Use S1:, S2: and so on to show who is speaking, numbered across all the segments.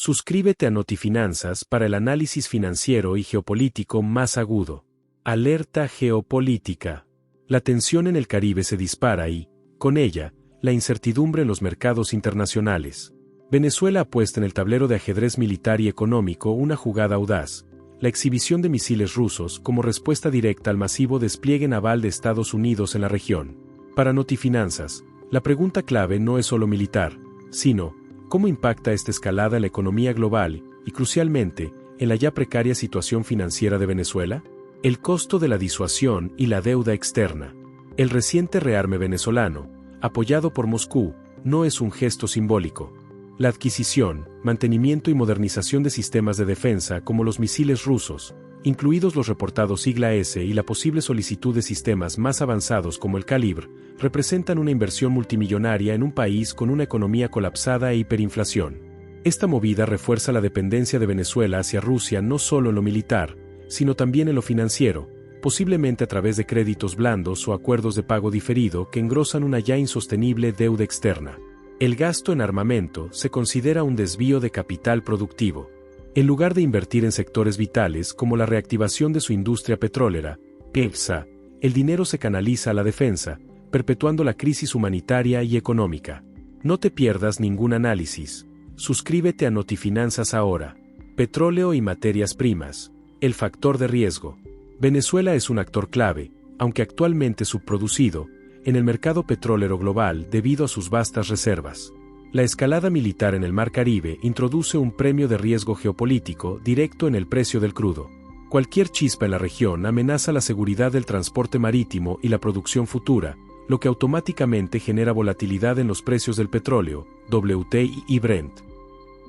S1: Suscríbete a Notifinanzas para el análisis financiero y geopolítico más agudo. Alerta geopolítica. La tensión en el Caribe se dispara y, con ella, la incertidumbre en los mercados internacionales. Venezuela ha puesto en el tablero de ajedrez militar y económico una jugada audaz: la exhibición de misiles rusos como respuesta directa al masivo despliegue naval de Estados Unidos en la región. Para Notifinanzas, la pregunta clave no es solo militar, sino ¿cómo impacta esta escalada en la economía global y, crucialmente, en la ya precaria situación financiera de Venezuela? El costo de la disuasión y la deuda externa. El reciente rearme venezolano, apoyado por Moscú, no es un gesto simbólico. La adquisición, mantenimiento y modernización de sistemas de defensa como los misiles rusos, incluidos los reportados sigla S y la posible solicitud de sistemas más avanzados como el Calibre, representan una inversión multimillonaria en un país con una economía colapsada e hiperinflación. Esta movida refuerza la dependencia de Venezuela hacia Rusia no solo en lo militar, sino también en lo financiero, posiblemente a través de créditos blandos o acuerdos de pago diferido que engrosan una ya insostenible deuda externa. El gasto en armamento se considera un desvío de capital productivo. En lugar de invertir en sectores vitales como la reactivación de su industria petrolera, PEPSA, el dinero se canaliza a la defensa, perpetuando la crisis humanitaria y económica. No te pierdas ningún análisis. Suscríbete a Notifinanzas ahora. Petróleo y materias primas. El factor de riesgo. Venezuela es un actor clave, aunque actualmente subproducido, en el mercado petrolero global debido a sus vastas reservas. La escalada militar en el Mar Caribe introduce un premio de riesgo geopolítico directo en el precio del crudo. Cualquier chispa en la región amenaza la seguridad del transporte marítimo y la producción futura, lo que automáticamente genera volatilidad en los precios del petróleo, WTI y Brent.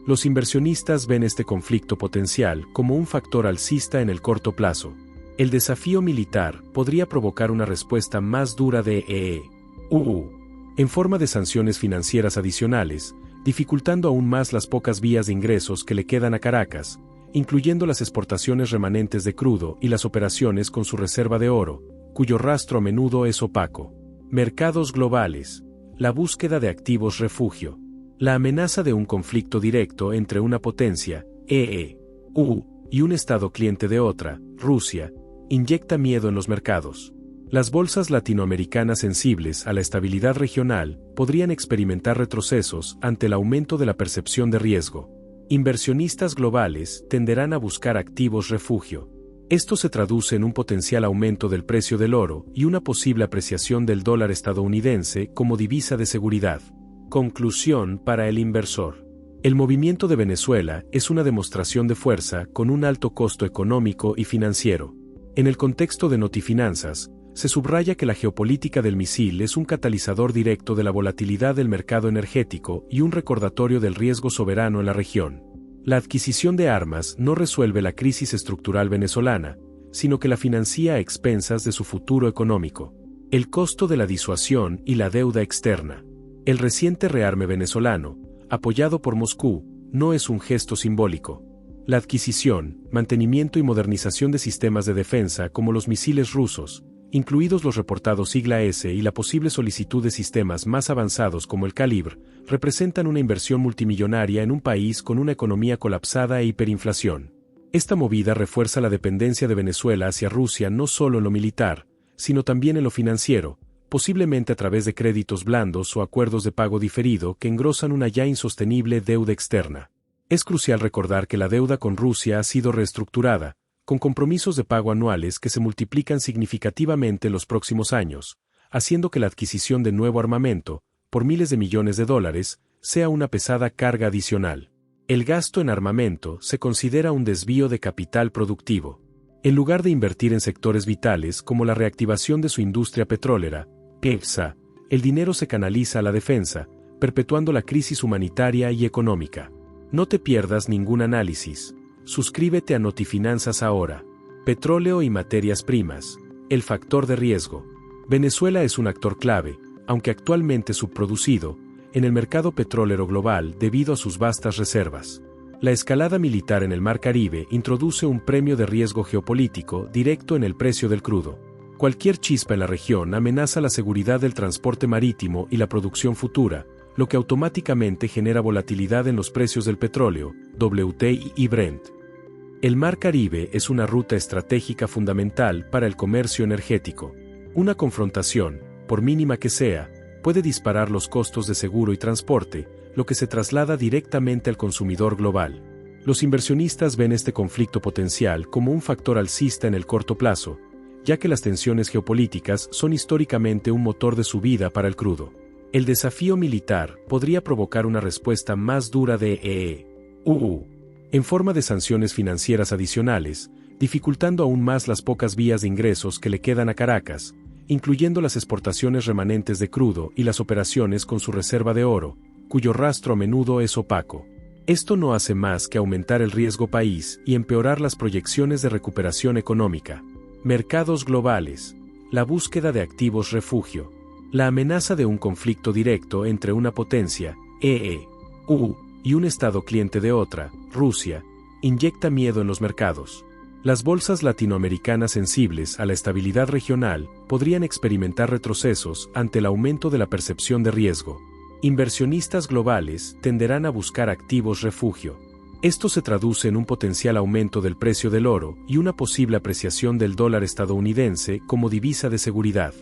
S1: Los inversionistas ven este conflicto potencial como un factor alcista en el corto plazo. El desafío militar podría provocar una respuesta más dura de EU, en forma de sanciones financieras adicionales, dificultando aún más las pocas vías de ingresos que le quedan a Caracas, incluyendo las exportaciones remanentes de crudo y las operaciones con su reserva de oro, cuyo rastro a menudo es opaco. Mercados globales. La búsqueda de activos refugio. La amenaza de un conflicto directo entre una potencia, EU, y un estado cliente de otra, Rusia, inyecta miedo en los mercados. Las bolsas latinoamericanas sensibles a la estabilidad regional podrían experimentar retrocesos ante el aumento de la percepción de riesgo. Inversionistas globales tenderán a buscar activos refugio. Esto se traduce en un potencial aumento del precio del oro y una posible apreciación del dólar estadounidense como divisa de seguridad. Conclusión para el inversor. El movimiento de Venezuela es una demostración de fuerza con un alto costo económico y financiero. En el contexto de Notifinanzas, se subraya que la geopolítica del misil es un catalizador directo de la volatilidad del mercado energético y un recordatorio del riesgo soberano en la región. La adquisición de armas no resuelve la crisis estructural venezolana, sino que la financia a expensas de su futuro económico. El costo de la disuasión y la deuda externa. El reciente rearme venezolano, apoyado por Moscú, no es un gesto simbólico. La adquisición, mantenimiento y modernización de sistemas de defensa como los misiles rusos, incluidos los reportados sigla S y la posible solicitud de sistemas más avanzados como el Calibre, representan una inversión multimillonaria en un país con una economía colapsada e hiperinflación. Esta movida refuerza la dependencia de Venezuela hacia Rusia no solo en lo militar, sino también en lo financiero, posiblemente a través de créditos blandos o acuerdos de pago diferido que engrosan una ya insostenible deuda externa. Es crucial recordar que la deuda con Rusia ha sido reestructurada, con compromisos de pago anuales que se multiplican significativamente en los próximos años, haciendo que la adquisición de nuevo armamento, por miles de millones de dólares, sea una pesada carga adicional. El gasto en armamento se considera un desvío de capital productivo. En lugar de invertir en sectores vitales como la reactivación de su industria petrolera, PEPSA, el dinero se canaliza a la defensa, perpetuando la crisis humanitaria y económica. No te pierdas ningún análisis. Suscríbete a Notifinanzas ahora. Petróleo y materias primas. El factor de riesgo. Venezuela es un actor clave, aunque actualmente subproducido, en el mercado petrolero global debido a sus vastas reservas. La escalada militar en el Mar Caribe introduce un premio de riesgo geopolítico directo en el precio del crudo. Cualquier chispa en la región amenaza la seguridad del transporte marítimo y la producción futura, lo que automáticamente genera volatilidad en los precios del petróleo, WTI y Brent. El Mar Caribe es una ruta estratégica fundamental para el comercio energético. Una confrontación, por mínima que sea, puede disparar los costos de seguro y transporte, lo que se traslada directamente al consumidor global. Los inversionistas ven este conflicto potencial como un factor alcista en el corto plazo, ya que las tensiones geopolíticas son históricamente un motor de subida para el crudo. El desafío militar podría provocar una respuesta más dura de EU, en forma de sanciones financieras adicionales, dificultando aún más las pocas vías de ingresos que le quedan a Caracas, incluyendo las exportaciones remanentes de crudo y las operaciones con su reserva de oro, cuyo rastro a menudo es opaco. Esto no hace más que aumentar el riesgo país y empeorar las proyecciones de recuperación económica. Mercados globales. La búsqueda de activos refugio. La amenaza de un conflicto directo entre una potencia, EU, y un estado cliente de otra, Rusia, inyecta miedo en los mercados. Las bolsas latinoamericanas sensibles a la estabilidad regional podrían experimentar retrocesos ante el aumento de la percepción de riesgo. Inversionistas globales tenderán a buscar activos refugio. Esto se traduce en un potencial aumento del precio del oro y una posible apreciación del dólar estadounidense como divisa de seguridad.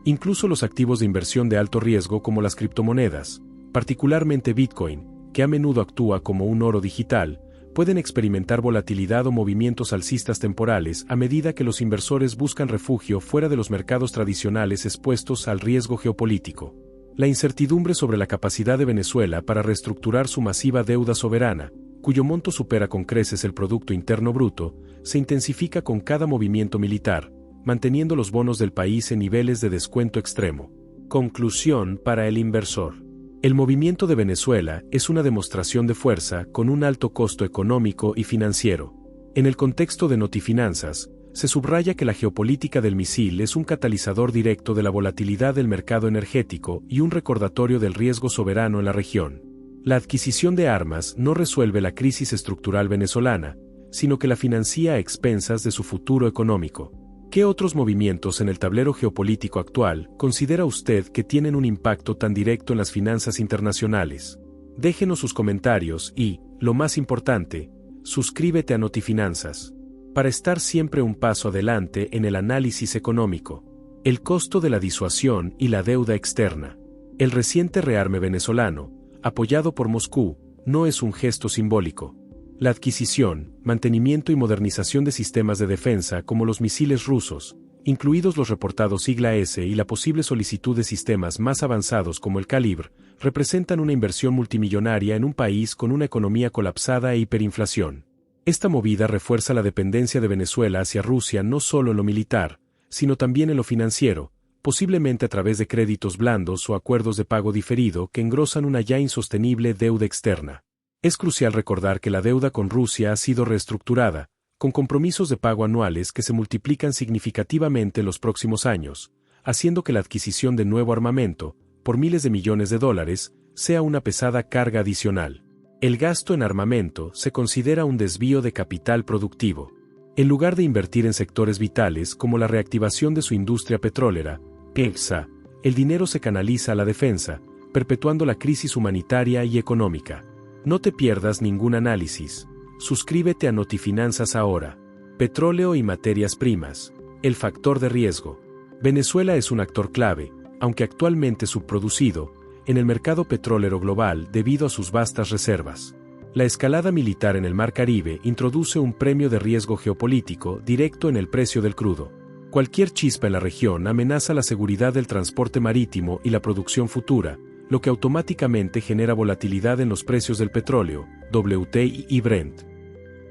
S1: Incluso los activos de inversión de alto riesgo como las criptomonedas, particularmente Bitcoin, que a menudo actúa como un oro digital, pueden experimentar volatilidad o movimientos alcistas temporales a medida que los inversores buscan refugio fuera de los mercados tradicionales expuestos al riesgo geopolítico. La incertidumbre sobre la capacidad de Venezuela para reestructurar su masiva deuda soberana, cuyo monto supera con creces el Producto Interno Bruto, se intensifica con cada movimiento militar, manteniendo los bonos del país en niveles de descuento extremo. Conclusión para el inversor. El movimiento de Venezuela es una demostración de fuerza con un alto costo económico y financiero. En el contexto de Notifinanzas, se subraya que la geopolítica del misil es un catalizador directo de la volatilidad del mercado energético y un recordatorio del riesgo soberano en la región. La adquisición de armas no resuelve la crisis estructural venezolana, sino que la financia a expensas de su futuro económico. ¿Qué otros movimientos en el tablero geopolítico actual considera usted que tienen un impacto tan directo en las finanzas internacionales? Déjenos sus comentarios y, lo más importante, suscríbete a Notifinanzas para estar siempre un paso adelante en el análisis económico. El costo de la disuasión y la deuda externa. El reciente rearme venezolano, apoyado por Moscú, no es un gesto simbólico. La adquisición, mantenimiento y modernización de sistemas de defensa como los misiles rusos, incluidos los reportados Sigla S y la posible solicitud de sistemas más avanzados como el Calibre, representan una inversión multimillonaria en un país con una economía colapsada e hiperinflación. Esta movida refuerza la dependencia de Venezuela hacia Rusia no solo en lo militar, sino también en lo financiero, posiblemente a través de créditos blandos o acuerdos de pago diferido que engrosan una ya insostenible deuda externa. Es crucial recordar que la deuda con Rusia ha sido reestructurada, con compromisos de pago anuales que se multiplican significativamente en los próximos años, haciendo que la adquisición de nuevo armamento, por miles de millones de dólares, sea una pesada carga adicional. El gasto en armamento se considera un desvío de capital productivo. En lugar de invertir en sectores vitales como la reactivación de su industria petrolera, PEPSA, el dinero se canaliza a la defensa, perpetuando la crisis humanitaria y económica. No te pierdas ningún análisis. Suscríbete a Notifinanzas ahora. Petróleo y materias primas. El factor de riesgo. Venezuela es un actor clave, aunque actualmente subproducido, en el mercado petrolero global debido a sus vastas reservas. La escalada militar en el Mar Caribe introduce un premio de riesgo geopolítico directo en el precio del crudo. Cualquier chispa en la región amenaza la seguridad del transporte marítimo y la producción futura, lo que automáticamente genera volatilidad en los precios del petróleo, WTI y Brent.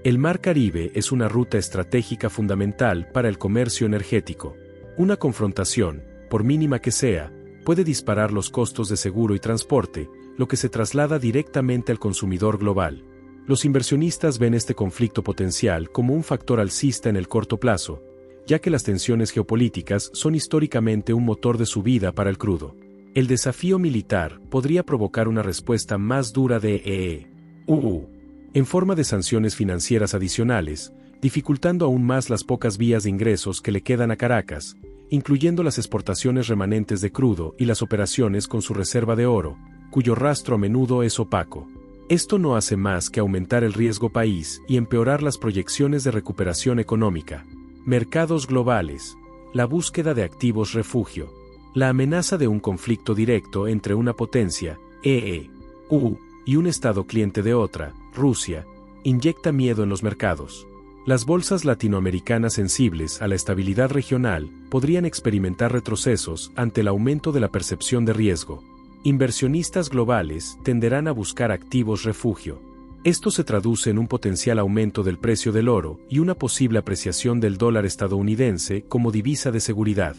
S1: El Mar Caribe es una ruta estratégica fundamental para el comercio energético. Una confrontación, por mínima que sea, puede disparar los costos de seguro y transporte, lo que se traslada directamente al consumidor global. Los inversionistas ven este conflicto potencial como un factor alcista en el corto plazo, ya que las tensiones geopolíticas son históricamente un motor de subida para el crudo. El desafío militar podría provocar una respuesta más dura de EU, en forma de sanciones financieras adicionales, dificultando aún más las pocas vías de ingresos que le quedan a Caracas, incluyendo las exportaciones remanentes de crudo y las operaciones con su reserva de oro, cuyo rastro a menudo es opaco. Esto no hace más que aumentar el riesgo país y empeorar las proyecciones de recuperación económica. Mercados globales. La búsqueda de activos refugio. La amenaza de un conflicto directo entre una potencia, EU, y un estado cliente de otra, Rusia, inyecta miedo en los mercados. Las bolsas latinoamericanas sensibles a la estabilidad regional podrían experimentar retrocesos ante el aumento de la percepción de riesgo. Inversionistas globales tenderán a buscar activos refugio. Esto se traduce en un potencial aumento del precio del oro y una posible apreciación del dólar estadounidense como divisa de seguridad.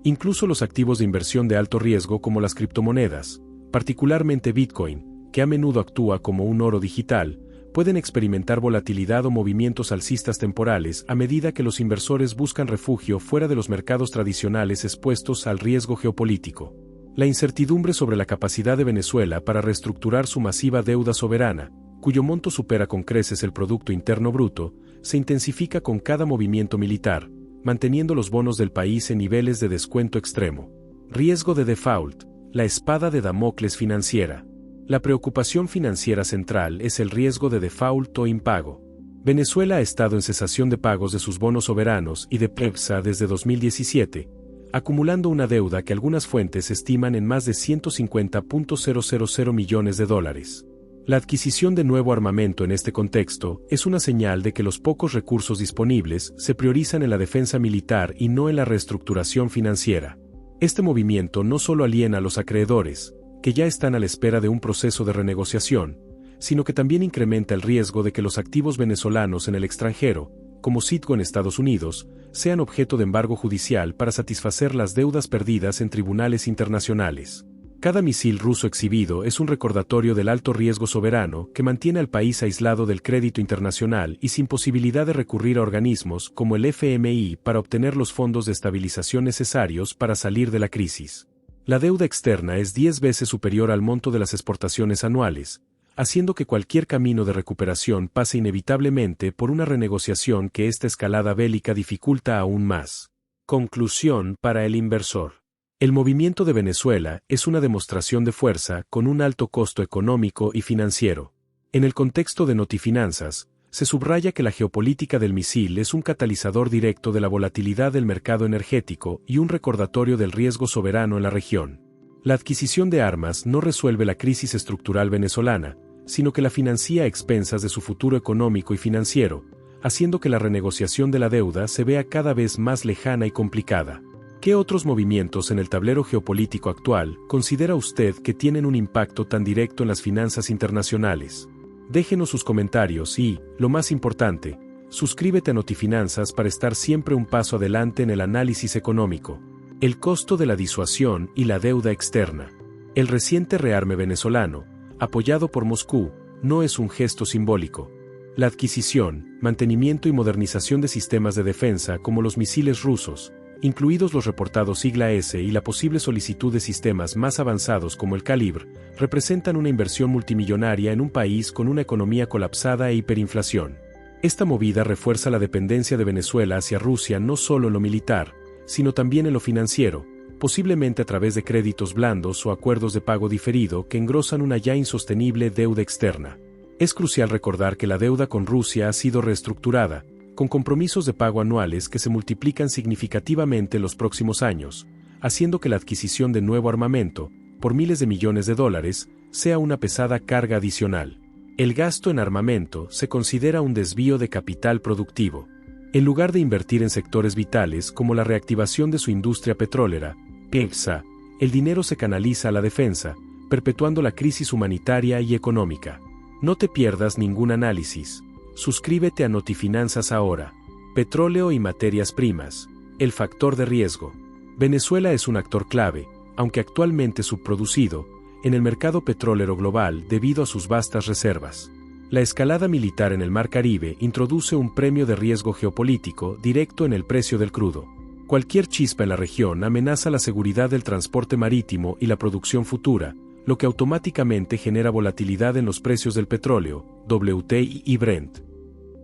S1: Incluso los activos de inversión de alto riesgo como las criptomonedas, particularmente Bitcoin, que a menudo actúa como un oro digital, pueden experimentar volatilidad o movimientos alcistas temporales a medida que los inversores buscan refugio fuera de los mercados tradicionales expuestos al riesgo geopolítico. La incertidumbre sobre la capacidad de Venezuela para reestructurar su masiva deuda soberana, cuyo monto supera con creces el Producto Interno Bruto, se intensifica con cada movimiento militar, manteniendo los bonos del país en niveles de descuento extremo. Riesgo de default, la espada de Damocles financiera. La preocupación financiera central es el riesgo de default o impago. Venezuela ha estado en cesación de pagos de sus bonos soberanos y de PEPSA desde 2017, acumulando una deuda que algunas fuentes estiman en más de $150.000 millones. La adquisición de nuevo armamento en este contexto es una señal de que los pocos recursos disponibles se priorizan en la defensa militar y no en la reestructuración financiera. Este movimiento no solo aliena a los acreedores, que ya están a la espera de un proceso de renegociación, sino que también incrementa el riesgo de que los activos venezolanos en el extranjero, como Citgo en Estados Unidos, sean objeto de embargo judicial para satisfacer las deudas perdidas en tribunales internacionales. Cada misil ruso exhibido es un recordatorio del alto riesgo soberano que mantiene al país aislado del crédito internacional y sin posibilidad de recurrir a organismos como el FMI para obtener los fondos de estabilización necesarios para salir de la crisis. La deuda externa es 10 veces superior al monto de las exportaciones anuales, haciendo que cualquier camino de recuperación pase inevitablemente por una renegociación que esta escalada bélica dificulta aún más. Conclusión para el inversor. El movimiento de Venezuela es una demostración de fuerza con un alto costo económico y financiero. En el contexto de Notifinanzas, se subraya que la geopolítica del misil es un catalizador directo de la volatilidad del mercado energético y un recordatorio del riesgo soberano en la región. La adquisición de armas no resuelve la crisis estructural venezolana, sino que la financia a expensas de su futuro económico y financiero, haciendo que la renegociación de la deuda se vea cada vez más lejana y complicada. ¿Qué otros movimientos en el tablero geopolítico actual considera usted que tienen un impacto tan directo en las finanzas internacionales? Déjenos sus comentarios y, lo más importante, suscríbete a Notifinanzas para estar siempre un paso adelante en el análisis económico. El costo de la disuasión y la deuda externa. El reciente rearme venezolano, apoyado por Moscú, no es un gesto simbólico. La adquisición, mantenimiento y modernización de sistemas de defensa como los misiles rusos, incluidos los reportados sigla S y la posible solicitud de sistemas más avanzados como el Calibre, representan una inversión multimillonaria en un país con una economía colapsada e hiperinflación. Esta movida refuerza la dependencia de Venezuela hacia Rusia no solo en lo militar, sino también en lo financiero, posiblemente a través de créditos blandos o acuerdos de pago diferido que engrosan una ya insostenible deuda externa. Es crucial recordar que la deuda con Rusia ha sido reestructurada, con compromisos de pago anuales que se multiplican significativamente en los próximos años, haciendo que la adquisición de nuevo armamento, por miles de millones de dólares, sea una pesada carga adicional. El gasto en armamento se considera un desvío de capital productivo. En lugar de invertir en sectores vitales como la reactivación de su industria petrolera, PEPSA, el dinero se canaliza a la defensa, perpetuando la crisis humanitaria y económica. No te pierdas ningún análisis. Suscríbete a Notifinanzas ahora. Petróleo y materias primas. El factor de riesgo. Venezuela es un actor clave, aunque actualmente subproducido, en el mercado petrolero global debido a sus vastas reservas. La escalada militar en el Mar Caribe introduce un premio de riesgo geopolítico directo en el precio del crudo. Cualquier chispa en la región amenaza la seguridad del transporte marítimo y la producción futura, lo que automáticamente genera volatilidad en los precios del petróleo, WTI y Brent.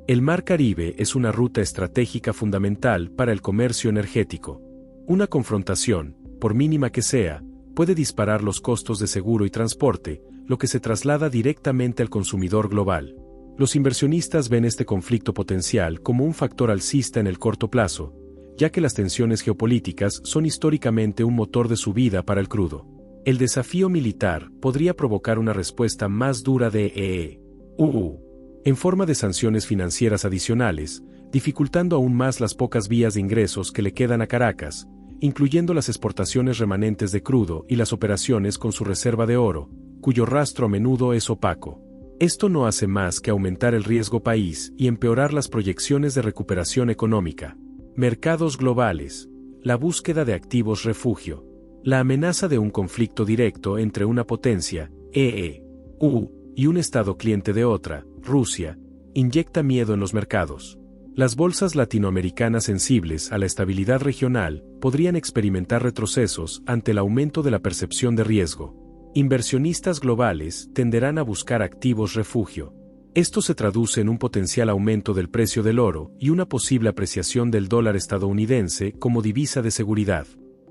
S1: El Mar Caribe es una ruta estratégica fundamental para el comercio energético. Una confrontación, por mínima que sea, puede disparar los costos de seguro y transporte, lo que se traslada directamente al consumidor global. Los inversionistas ven este conflicto potencial como un factor alcista en el corto plazo, ya que las tensiones geopolíticas son históricamente un motor de subida para el crudo. El desafío militar podría provocar una respuesta más dura de EU, en forma de sanciones financieras adicionales, dificultando aún más las pocas vías de ingresos que le quedan a Caracas, incluyendo las exportaciones remanentes de crudo y las operaciones con su reserva de oro, cuyo rastro a menudo es opaco. Esto no hace más que aumentar el riesgo país y empeorar las proyecciones de recuperación económica. Mercados globales. La búsqueda de activos refugio. La amenaza de un conflicto directo entre una potencia, EU, y un estado cliente de otra, Rusia, inyecta miedo en los mercados. Las bolsas latinoamericanas sensibles a la estabilidad regional podrían experimentar retrocesos ante el aumento de la percepción de riesgo. Inversionistas globales tenderán a buscar activos refugio. Esto se traduce en un potencial aumento del precio del oro y una posible apreciación del dólar estadounidense como divisa de seguridad.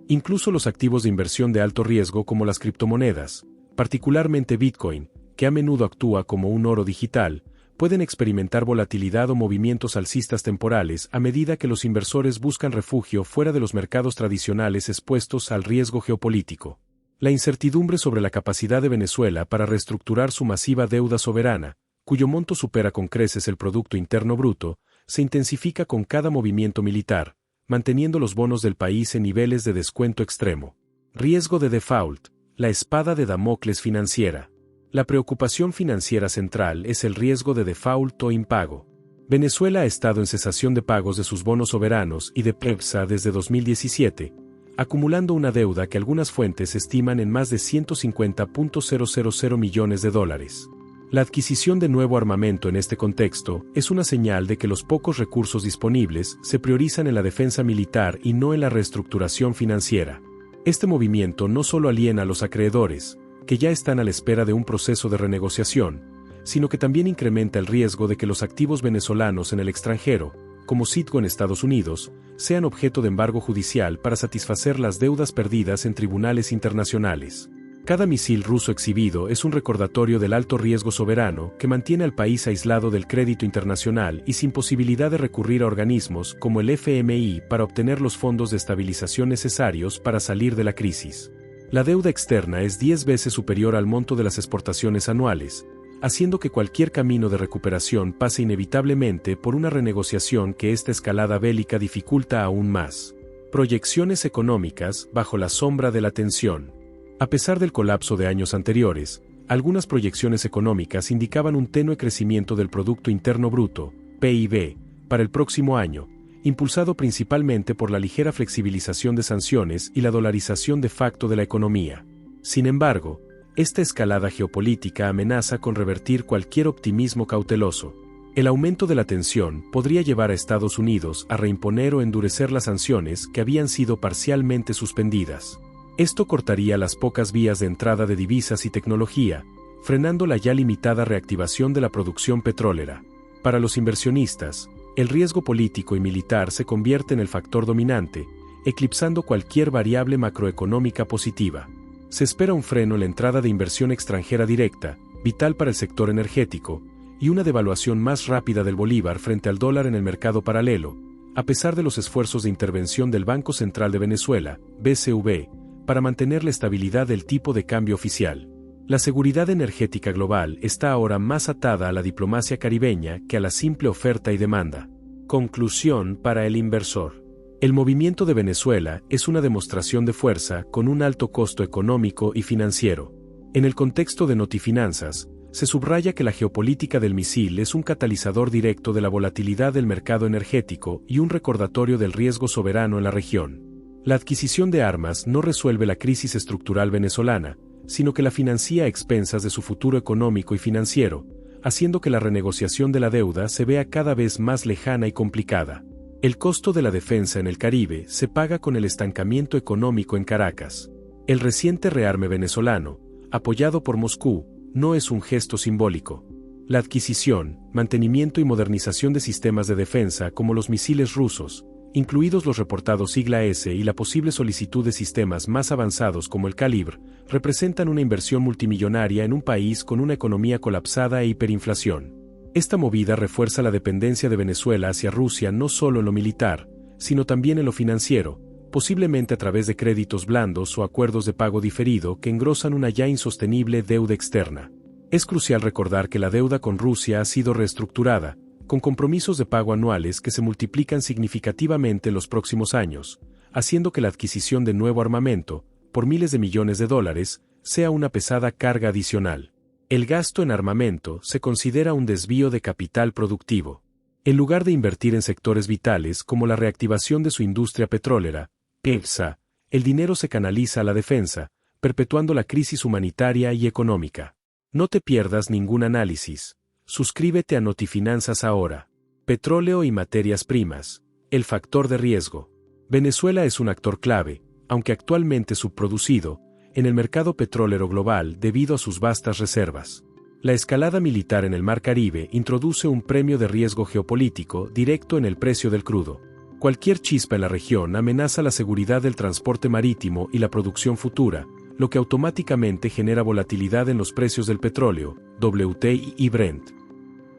S1: Incluso los activos de inversión de alto riesgo como las criptomonedas, particularmente Bitcoin, que a menudo actúa como un oro digital, pueden experimentar volatilidad o movimientos alcistas temporales a medida que los inversores buscan refugio fuera de los mercados tradicionales expuestos al riesgo geopolítico. La incertidumbre sobre la capacidad de Venezuela para reestructurar su masiva deuda soberana, cuyo monto supera con creces el Producto Interno Bruto, se intensifica con cada movimiento militar, manteniendo los bonos del país en niveles de descuento extremo. Riesgo de default, la espada de Damocles financiera. La preocupación financiera central es el riesgo de default o impago. Venezuela ha estado en cesación de pagos de sus bonos soberanos y de PEPSA desde 2017, acumulando una deuda que algunas fuentes estiman en más de $150.000 millones. La adquisición de nuevo armamento en este contexto es una señal de que los pocos recursos disponibles se priorizan en la defensa militar y no en la reestructuración financiera. Este movimiento no solo aliena a los acreedores, que ya están a la espera de un proceso de renegociación, sino que también incrementa el riesgo de que los activos venezolanos en el extranjero, como Citgo en Estados Unidos, sean objeto de embargo judicial para satisfacer las deudas perdidas en tribunales internacionales. Cada misil ruso exhibido es un recordatorio del alto riesgo soberano que mantiene al país aislado del crédito internacional y sin posibilidad de recurrir a organismos como el FMI para obtener los fondos de estabilización necesarios para salir de la crisis. La deuda externa es 10 veces superior al monto de las exportaciones anuales, haciendo que cualquier camino de recuperación pase inevitablemente por una renegociación que esta escalada bélica dificulta aún más. Proyecciones económicas bajo la sombra de la tensión. A pesar del colapso de años anteriores, algunas proyecciones económicas indicaban un tenue crecimiento del Producto Interno Bruto, PIB, para el próximo año, impulsado principalmente por la ligera flexibilización de sanciones y la dolarización de facto de la economía. Sin embargo, esta escalada geopolítica amenaza con revertir cualquier optimismo cauteloso. El aumento de la tensión podría llevar a Estados Unidos a reimponer o endurecer las sanciones que habían sido parcialmente suspendidas. Esto cortaría las pocas vías de entrada de divisas y tecnología, frenando la ya limitada reactivación de la producción petrolera. Para los inversionistas, el riesgo político y militar se convierte en el factor dominante, eclipsando cualquier variable macroeconómica positiva. Se espera un freno en la entrada de inversión extranjera directa, vital para el sector energético, y una devaluación más rápida del bolívar frente al dólar en el mercado paralelo, a pesar de los esfuerzos de intervención del Banco Central de Venezuela, BCV, para mantener la estabilidad del tipo de cambio oficial. La seguridad energética global está ahora más atada a la diplomacia caribeña que a la simple oferta y demanda. Conclusión para el inversor. El movimiento de Venezuela es una demostración de fuerza con un alto costo económico y financiero. En el contexto de Notifinanzas, se subraya que la geopolítica del misil es un catalizador directo de la volatilidad del mercado energético y un recordatorio del riesgo soberano en la región. La adquisición de armas no resuelve la crisis estructural venezolana, sino que la financia a expensas de su futuro económico y financiero, haciendo que la renegociación de la deuda se vea cada vez más lejana y complicada. El costo de la defensa en el Caribe se paga con el estancamiento económico en Caracas. El reciente rearme venezolano, apoyado por Moscú, no es un gesto simbólico. La adquisición, mantenimiento y modernización de sistemas de defensa como los misiles rusos, incluidos los reportados sigla S y la posible solicitud de sistemas más avanzados como el Calibre, representan una inversión multimillonaria en un país con una economía colapsada e hiperinflación. Esta movida refuerza la dependencia de Venezuela hacia Rusia no solo en lo militar, sino también en lo financiero, posiblemente a través de créditos blandos o acuerdos de pago diferido que engrosan una ya insostenible deuda externa. Es crucial recordar que la deuda con Rusia ha sido reestructurada, con compromisos de pago anuales que se multiplican significativamente en los próximos años, haciendo que la adquisición de nuevo armamento, por miles de millones de dólares, sea una pesada carga adicional. El gasto en armamento se considera un desvío de capital productivo. En lugar de invertir en sectores vitales como la reactivación de su industria petrolera, PEPSA, el dinero se canaliza a la defensa, perpetuando la crisis humanitaria y económica. No te pierdas ningún análisis. Suscríbete a Notifinanzas ahora. Petróleo y materias primas. El factor de riesgo. Venezuela es un actor clave, aunque actualmente subproducido, en el mercado petrolero global debido a sus vastas reservas. La escalada militar en el Mar Caribe introduce un premio de riesgo geopolítico directo en el precio del crudo. Cualquier chispa en la región amenaza la seguridad del transporte marítimo y la producción futura, lo que automáticamente genera volatilidad en los precios del petróleo, WTI y Brent.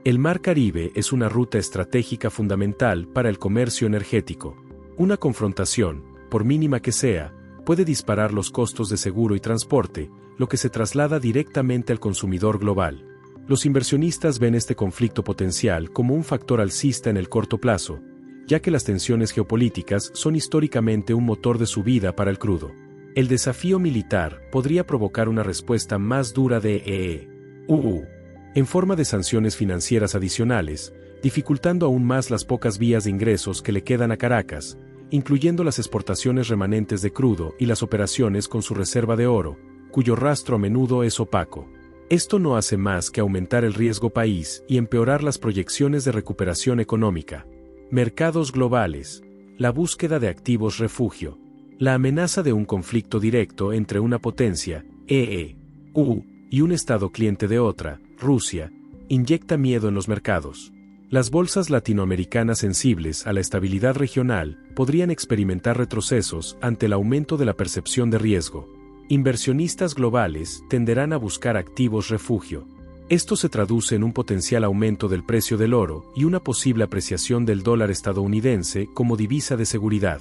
S1: El Mar Caribe es una ruta estratégica fundamental para el comercio energético. Una confrontación, por mínima que sea, puede disparar los costos de seguro y transporte, lo que se traslada directamente al consumidor global. Los inversionistas ven este conflicto potencial como un factor alcista en el corto plazo, ya que las tensiones geopolíticas son históricamente un motor de subida para el crudo. El desafío militar podría provocar una respuesta más dura de EU, en forma de sanciones financieras adicionales, dificultando aún más las pocas vías de ingresos que le quedan a Caracas, incluyendo las exportaciones remanentes de crudo y las operaciones con su reserva de oro, cuyo rastro a menudo es opaco. Esto no hace más que aumentar el riesgo país y empeorar las proyecciones de recuperación económica. Mercados globales. La búsqueda de activos refugio. La amenaza de un conflicto directo entre una potencia, EU, y un estado cliente de otra, Rusia, inyecta miedo en los mercados. Las bolsas latinoamericanas sensibles a la estabilidad regional podrían experimentar retrocesos ante el aumento de la percepción de riesgo. Inversionistas globales tenderán a buscar activos refugio. Esto se traduce en un potencial aumento del precio del oro y una posible apreciación del dólar estadounidense como divisa de seguridad.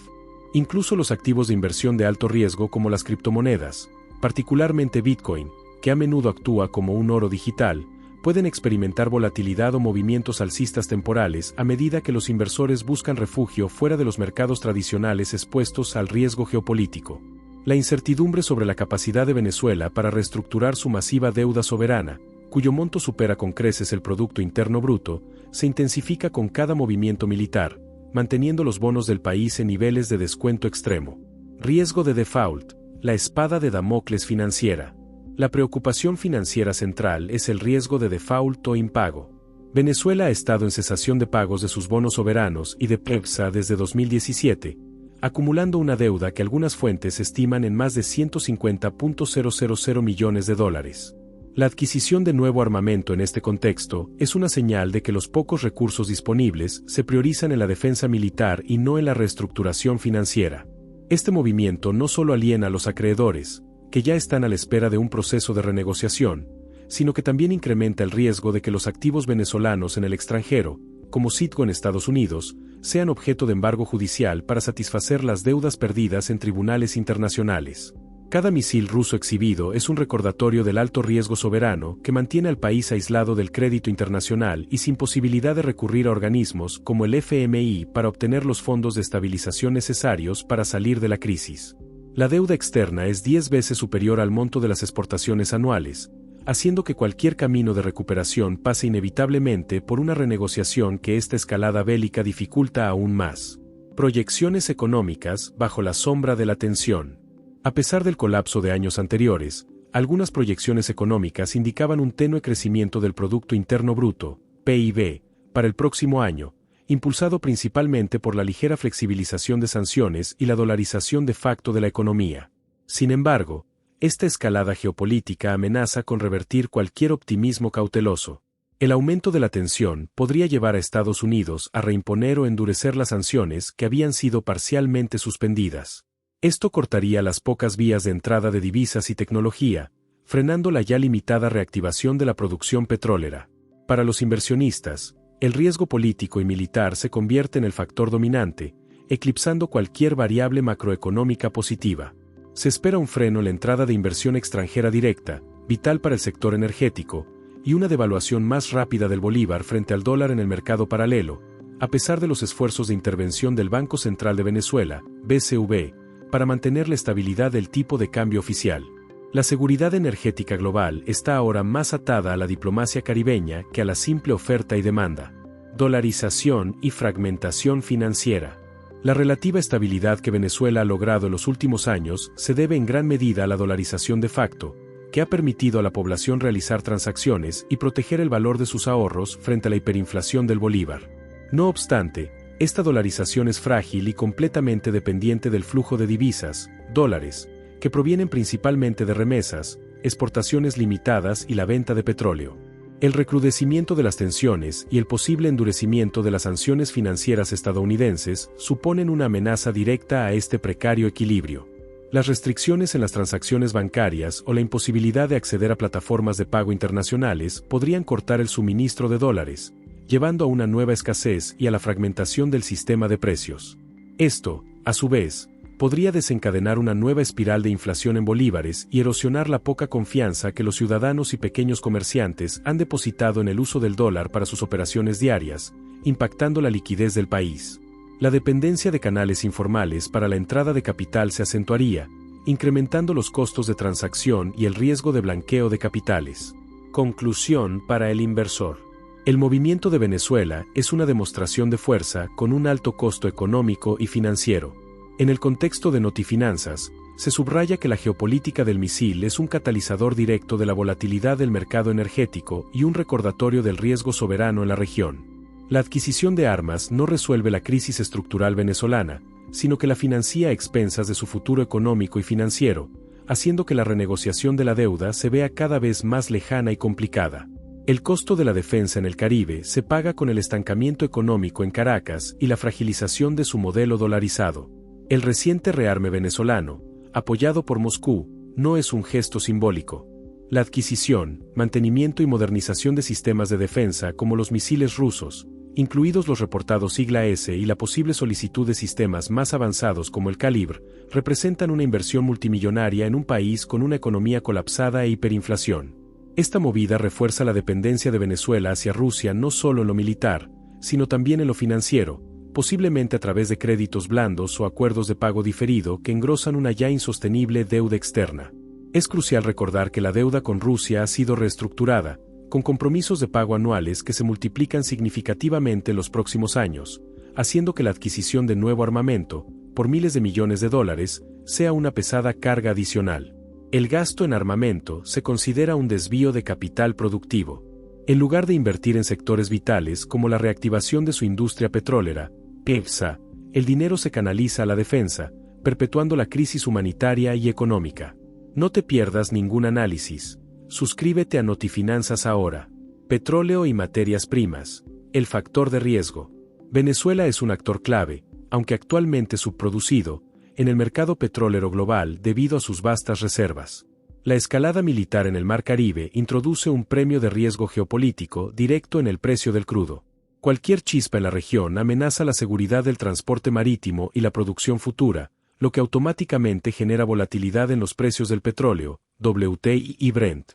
S1: Incluso los activos de inversión de alto riesgo como las criptomonedas, particularmente Bitcoin, que a menudo actúa como un oro digital, pueden experimentar volatilidad o movimientos alcistas temporales a medida que los inversores buscan refugio fuera de los mercados tradicionales expuestos al riesgo geopolítico. La incertidumbre sobre la capacidad de Venezuela para reestructurar su masiva deuda soberana, cuyo monto supera con creces el Producto Interno Bruto, se intensifica con cada movimiento militar, manteniendo los bonos del país en niveles de descuento extremo. Riesgo de default, la espada de Damocles financiera. La preocupación financiera central es el riesgo de default o impago. Venezuela ha estado en cesación de pagos de sus bonos soberanos y de PEPSA desde 2017, acumulando una deuda que algunas fuentes estiman en más de 150.000 millones de dólares. La adquisición de nuevo armamento en este contexto es una señal de que los pocos recursos disponibles se priorizan en la defensa militar y no en la reestructuración financiera. Este movimiento no solo aliena a los acreedores, que ya están a la espera de un proceso de renegociación, sino que también incrementa el riesgo de que los activos venezolanos en el extranjero, como Citgo en Estados Unidos, sean objeto de embargo judicial para satisfacer las deudas perdidas en tribunales internacionales. Cada misil ruso exhibido es un recordatorio del alto riesgo soberano que mantiene al país aislado del crédito internacional y sin posibilidad de recurrir a organismos como el FMI para obtener los fondos de estabilización necesarios para salir de la crisis. La deuda externa es 10 veces superior al monto de las exportaciones anuales, haciendo que cualquier camino de recuperación pase inevitablemente por una renegociación que esta escalada bélica dificulta aún más. Proyecciones económicas bajo la sombra de la tensión. A pesar del colapso de años anteriores, algunas proyecciones económicas indicaban un tenue crecimiento del Producto Interno Bruto, PIB, para el próximo año, impulsado principalmente por la ligera flexibilización de sanciones y la dolarización de facto de la economía. Sin embargo, esta escalada geopolítica amenaza con revertir cualquier optimismo cauteloso. El aumento de la tensión podría llevar a Estados Unidos a reimponer o endurecer las sanciones que habían sido parcialmente suspendidas. Esto cortaría las pocas vías de entrada de divisas y tecnología, frenando la ya limitada reactivación de la producción petrolera. Para los inversionistas, el riesgo político y militar se convierte en el factor dominante, eclipsando cualquier variable macroeconómica positiva. Se espera un freno en la entrada de inversión extranjera directa, vital para el sector energético, y una devaluación más rápida del bolívar frente al dólar en el mercado paralelo, a pesar de los esfuerzos de intervención del Banco Central de Venezuela, BCV, para mantener la estabilidad del tipo de cambio oficial. La seguridad energética global está ahora más atada a la diplomacia caribeña que a la simple oferta y demanda. Dolarización y fragmentación financiera. La relativa estabilidad que Venezuela ha logrado en los últimos años se debe en gran medida a la dolarización de facto, que ha permitido a la población realizar transacciones y proteger el valor de sus ahorros frente a la hiperinflación del bolívar. No obstante, esta dolarización es frágil y completamente dependiente del flujo de divisas, dólares, que provienen principalmente de remesas, exportaciones limitadas y la venta de petróleo. El recrudecimiento de las tensiones y el posible endurecimiento de las sanciones financieras estadounidenses suponen una amenaza directa a este precario equilibrio. Las restricciones en las transacciones bancarias o la imposibilidad de acceder a plataformas de pago internacionales podrían cortar el suministro de dólares, llevando a una nueva escasez y a la fragmentación del sistema de precios. Esto, a su vez, podría desencadenar una nueva espiral de inflación en bolívares y erosionar la poca confianza que los ciudadanos y pequeños comerciantes han depositado en el uso del dólar para sus operaciones diarias, impactando la liquidez del país. La dependencia de canales informales para la entrada de capital se acentuaría, incrementando los costos de transacción y el riesgo de blanqueo de capitales. Conclusión para el inversor. El movimiento de Venezuela es una demostración de fuerza con un alto costo económico y financiero. En el contexto de Notifinanzas, se subraya que la geopolítica del misil es un catalizador directo de la volatilidad del mercado energético y un recordatorio del riesgo soberano en la región. La adquisición de armas no resuelve la crisis estructural venezolana, sino que la financia a expensas de su futuro económico y financiero, haciendo que la renegociación de la deuda se vea cada vez más lejana y complicada. El costo de la defensa en el Caribe se paga con el estancamiento económico en Caracas y la fragilización de su modelo dolarizado. El reciente rearme venezolano, apoyado por Moscú, no es un gesto simbólico. La adquisición, mantenimiento y modernización de sistemas de defensa como los misiles rusos, incluidos los reportados Sigla S y la posible solicitud de sistemas más avanzados como el Calibre, representan una inversión multimillonaria en un país con una economía colapsada e hiperinflación. Esta movida refuerza la dependencia de Venezuela hacia Rusia no solo en lo militar, sino también en lo financiero, posiblemente a través de créditos blandos o acuerdos de pago diferido que engrosan una ya insostenible deuda externa. Es crucial recordar que la deuda con Rusia ha sido reestructurada, con compromisos de pago anuales que se multiplican significativamente en los próximos años, haciendo que la adquisición de nuevo armamento, por miles de millones de dólares, sea una pesada carga adicional. El gasto en armamento se considera un desvío de capital productivo. En lugar de invertir en sectores vitales como la reactivación de su industria petrolera, PEPSA, el dinero se canaliza a la defensa, perpetuando la crisis humanitaria y económica. No te pierdas ningún análisis. Suscríbete a Notifinanzas ahora. Petróleo y materias primas. El factor de riesgo. Venezuela es un actor clave, aunque actualmente subproducido, en el mercado petrolero global debido a sus vastas reservas. La escalada militar en el Mar Caribe introduce un premio de riesgo geopolítico directo en el precio del crudo. Cualquier chispa en la región amenaza la seguridad del transporte marítimo y la producción futura, lo que automáticamente genera volatilidad en los precios del petróleo, WTI y Brent.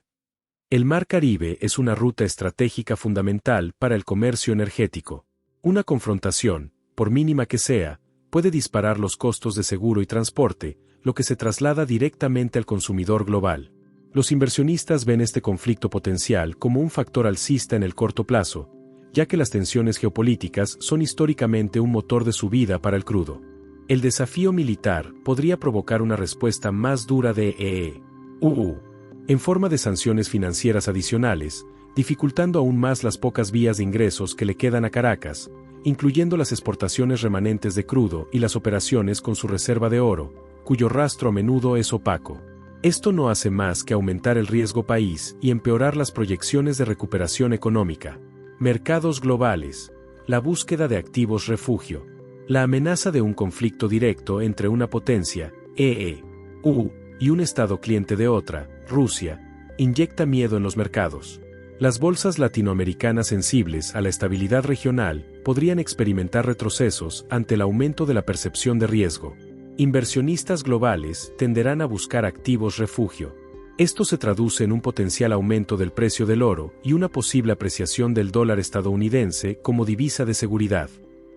S1: El Mar Caribe es una ruta estratégica fundamental para el comercio energético. Una confrontación, por mínima que sea, puede disparar los costos de seguro y transporte, lo que se traslada directamente al consumidor global. Los inversionistas ven este conflicto potencial como un factor alcista en el corto plazo, ya que las tensiones geopolíticas son históricamente un motor de subida para el crudo. El desafío militar podría provocar una respuesta más dura de EU, en forma de sanciones financieras adicionales, dificultando aún más las pocas vías de ingresos que le quedan a Caracas, incluyendo las exportaciones remanentes de crudo y las operaciones con su reserva de oro, cuyo rastro a menudo es opaco. Esto no hace más que aumentar el riesgo país y empeorar las proyecciones de recuperación económica. Mercados globales. La búsqueda de activos refugio. La amenaza de un conflicto directo entre una potencia, EU, y un estado cliente de otra, Rusia, inyecta miedo en los mercados. Las bolsas latinoamericanas sensibles a la estabilidad regional podrían experimentar retrocesos ante el aumento de la percepción de riesgo. Inversionistas globales tenderán a buscar activos refugio. Esto se traduce en un potencial aumento del precio del oro y una posible apreciación del dólar estadounidense como divisa de seguridad.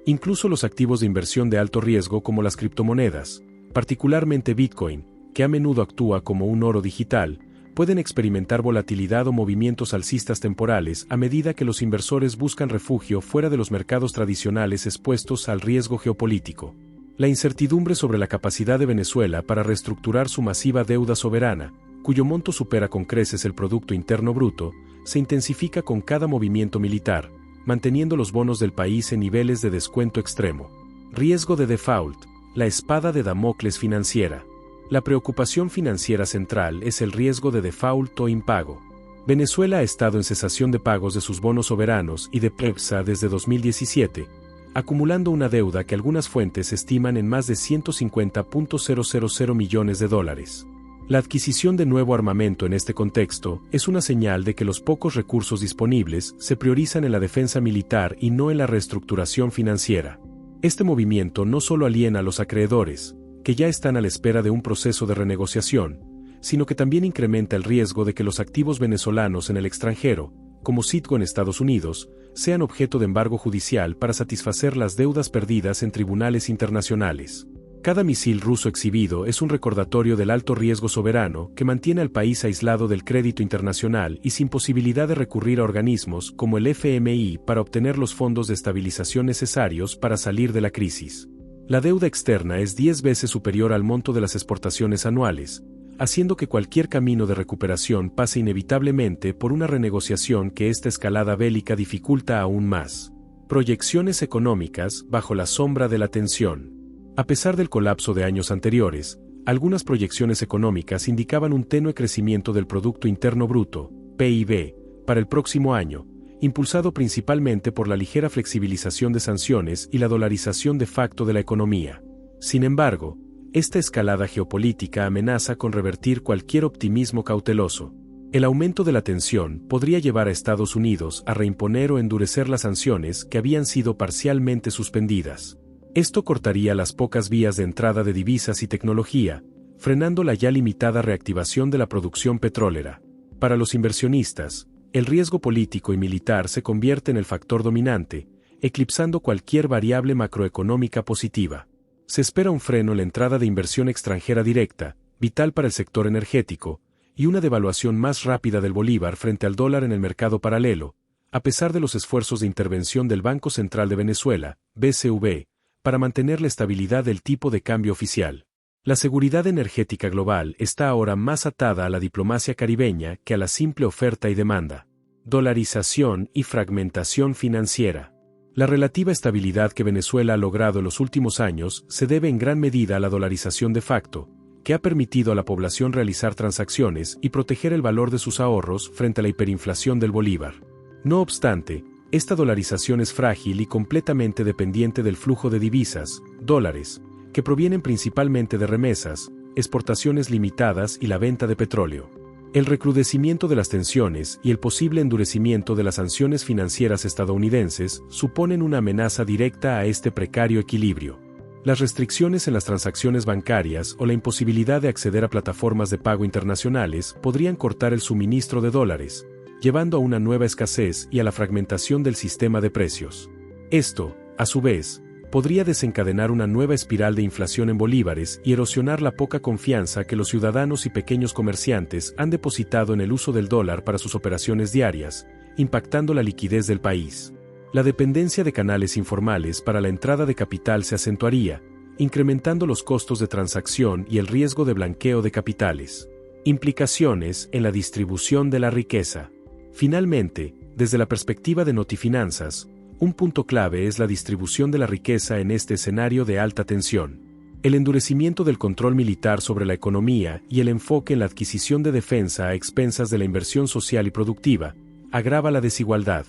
S1: Incluso los activos de inversión de alto riesgo como las criptomonedas, particularmente Bitcoin, que a menudo actúa como un oro digital, pueden experimentar volatilidad o movimientos alcistas temporales a medida que los inversores buscan refugio fuera de los mercados tradicionales expuestos al riesgo geopolítico. La incertidumbre sobre la capacidad de Venezuela para reestructurar su masiva deuda soberana, cuyo monto supera con creces el Producto Interno Bruto, se intensifica con cada movimiento militar, manteniendo los bonos del país en niveles de descuento extremo. Riesgo de default, la espada de Damocles financiera. La preocupación financiera central es el riesgo de default o impago. Venezuela ha estado en cesación de pagos de sus bonos soberanos y de PEPSA desde 2017, acumulando una deuda que algunas fuentes estiman en más de $150.000 millones. La adquisición de nuevo armamento en este contexto es una señal de que los pocos recursos disponibles se priorizan en la defensa militar y no en la reestructuración financiera. Este movimiento no solo aliena a los acreedores, que ya están a la espera de un proceso de renegociación, sino que también incrementa el riesgo de que los activos venezolanos en el extranjero, como Citgo en Estados Unidos, sean objeto de embargo judicial para satisfacer las deudas perdidas en tribunales internacionales. Cada misil ruso exhibido es un recordatorio del alto riesgo soberano que mantiene al país aislado del crédito internacional y sin posibilidad de recurrir a organismos como el FMI para obtener los fondos de estabilización necesarios para salir de la crisis. La deuda externa es 10 veces superior al monto de las exportaciones anuales, haciendo que cualquier camino de recuperación pase inevitablemente por una renegociación que esta escalada bélica dificulta aún más. Proyecciones económicas bajo la sombra de la tensión. A pesar del colapso de años anteriores, algunas proyecciones económicas indicaban un tenue crecimiento del Producto Interno Bruto, PIB, para el próximo año, impulsado principalmente por la ligera flexibilización de sanciones y la dolarización de facto de la economía. Sin embargo, esta escalada geopolítica amenaza con revertir cualquier optimismo cauteloso. El aumento de la tensión podría llevar a Estados Unidos a reimponer o endurecer las sanciones que habían sido parcialmente suspendidas. Esto cortaría las pocas vías de entrada de divisas y tecnología, frenando la ya limitada reactivación de la producción petrolera. Para los inversionistas, el riesgo político y militar se convierte en el factor dominante, eclipsando cualquier variable macroeconómica positiva. Se espera un freno en la entrada de inversión extranjera directa, vital para el sector energético, y una devaluación más rápida del bolívar frente al dólar en el mercado paralelo, a pesar de los esfuerzos de intervención del Banco Central de Venezuela, BCV, para mantener la estabilidad del tipo de cambio oficial. La seguridad energética global está ahora más atada a la diplomacia caribeña que a la simple oferta y demanda. Dolarización y fragmentación financiera. La relativa estabilidad que Venezuela ha logrado en los últimos años se debe en gran medida a la dolarización de facto, que ha permitido a la población realizar transacciones y proteger el valor de sus ahorros frente a la hiperinflación del bolívar. No obstante, esta dolarización es frágil y completamente dependiente del flujo de divisas, dólares, que provienen principalmente de remesas, exportaciones limitadas y la venta de petróleo. El recrudecimiento de las tensiones y el posible endurecimiento de las sanciones financieras estadounidenses suponen una amenaza directa a este precario equilibrio. Las restricciones en las transacciones bancarias o la imposibilidad de acceder a plataformas de pago internacionales podrían cortar el suministro de dólares, llevando a una nueva escasez y a la fragmentación del sistema de precios. Esto, a su vez, podría desencadenar una nueva espiral de inflación en bolívares y erosionar la poca confianza que los ciudadanos y pequeños comerciantes han depositado en el uso del dólar para sus operaciones diarias, impactando la liquidez del país. La dependencia de canales informales para la entrada de capital se acentuaría, incrementando los costos de transacción y el riesgo de blanqueo de capitales. Implicaciones en la distribución de la riqueza. Finalmente, desde la perspectiva de Notifinanzas, un punto clave es la distribución de la riqueza en este escenario de alta tensión. El endurecimiento del control militar sobre la economía y el enfoque en la adquisición de defensa a expensas de la inversión social y productiva, agrava la desigualdad.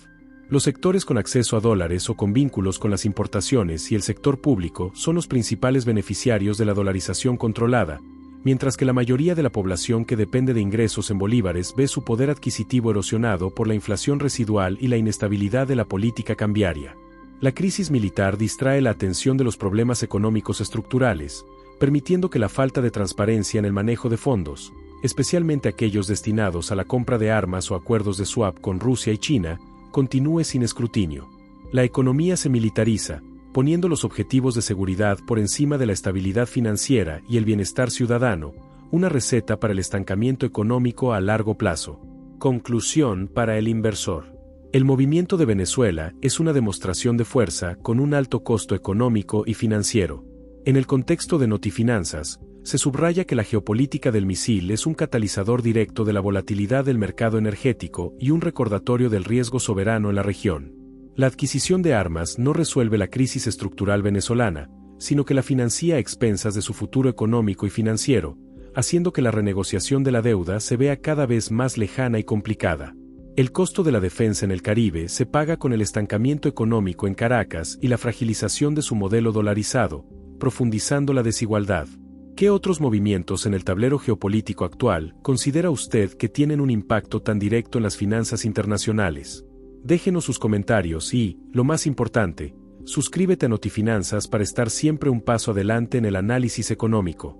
S1: Los sectores con acceso a dólares o con vínculos con las importaciones y el sector público son los principales beneficiarios de la dolarización controlada, mientras que la mayoría de la población que depende de ingresos en bolívares ve su poder adquisitivo erosionado por la inflación residual y la inestabilidad de la política cambiaria. La crisis militar distrae la atención de los problemas económicos estructurales, permitiendo que la falta de transparencia en el manejo de fondos, especialmente aquellos destinados a la compra de armas o acuerdos de swap con Rusia y China, continúe sin escrutinio. La economía se militariza, poniendo los objetivos de seguridad por encima de la estabilidad financiera y el bienestar ciudadano, una receta para el estancamiento económico a largo plazo. Conclusión para el inversor. El movimiento de Venezuela es una demostración de fuerza con un alto costo económico y financiero. En el contexto de Notifinanzas, se subraya que la geopolítica del misil es un catalizador directo de la volatilidad del mercado energético y un recordatorio del riesgo soberano en la región. La adquisición de armas no resuelve la crisis estructural venezolana, sino que la financia a expensas de su futuro económico y financiero, haciendo que la renegociación de la deuda se vea cada vez más lejana y complicada. El costo de la defensa en el Caribe se paga con el estancamiento económico en Caracas y la fragilización de su modelo dolarizado, profundizando la desigualdad. ¿Qué otros movimientos en el tablero geopolítico actual considera usted que tienen un impacto tan directo en las finanzas internacionales? Déjenos sus comentarios y, lo más importante, suscríbete a Notifinanzas para estar siempre un paso adelante en el análisis económico.